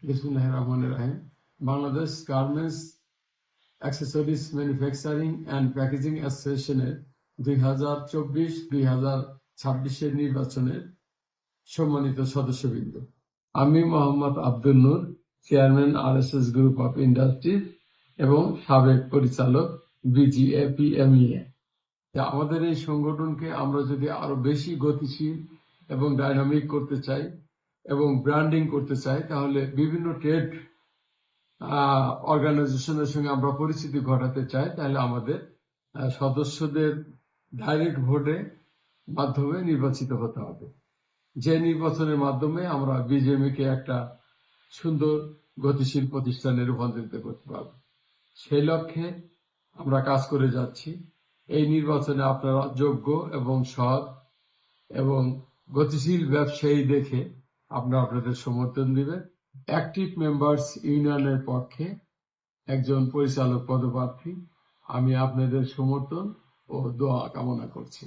বিসমিল্লাহির রহমানির রহিম। Bangladesh garments accessories manufacturing and packaging অ্যাসোসিয়েশনের 2024-2026 নির্বাচনের সম্মানিত সদস্যবৃন্দ, আমি Mohammad Abdul Nur, chairman RSS group of industries এবং সাবেক পরিচালক BGAPMEA। আমাদের এই সংগঠনকে আমরা যদি আরো বেশি গতিশীল এবং ডাইনামিক করতে চাই এবং ব্র্যান্ডিং করতে চাই, তাহলে বিভিন্ন ট্রেড অর্গানাইজেশনের সঙ্গে আমরা পরিচিতি ঘটাতে চাই, তাহলে আমাদের সদস্যদের ডাইরেক্ট ভোটে মাধ্যমে নির্বাচিত হতে হবে। যে নির্বাচনের মাধ্যমে আমরা বিজেএমকে একটা সুন্দর গতিশীল প্রতিষ্ঠানে রূপান্তরিত করতে পারব, সেই লক্ষ্যে আমরা কাজ করে যাচ্ছি। এই নির্বাচনে আপনারা যোগ্য এবং সৎ এবং গতিশীল ব্যবসায়ী দেখে আপনারা আপনাদের সমর্থন দিবেন। অ্যাক্টিভ মেম্বার্স ইউনিয়নের পক্ষে একজন পরিচালক পদপ্রার্থী, আমি আপনাদের সমর্থন ও দোয়া কামনা করছি।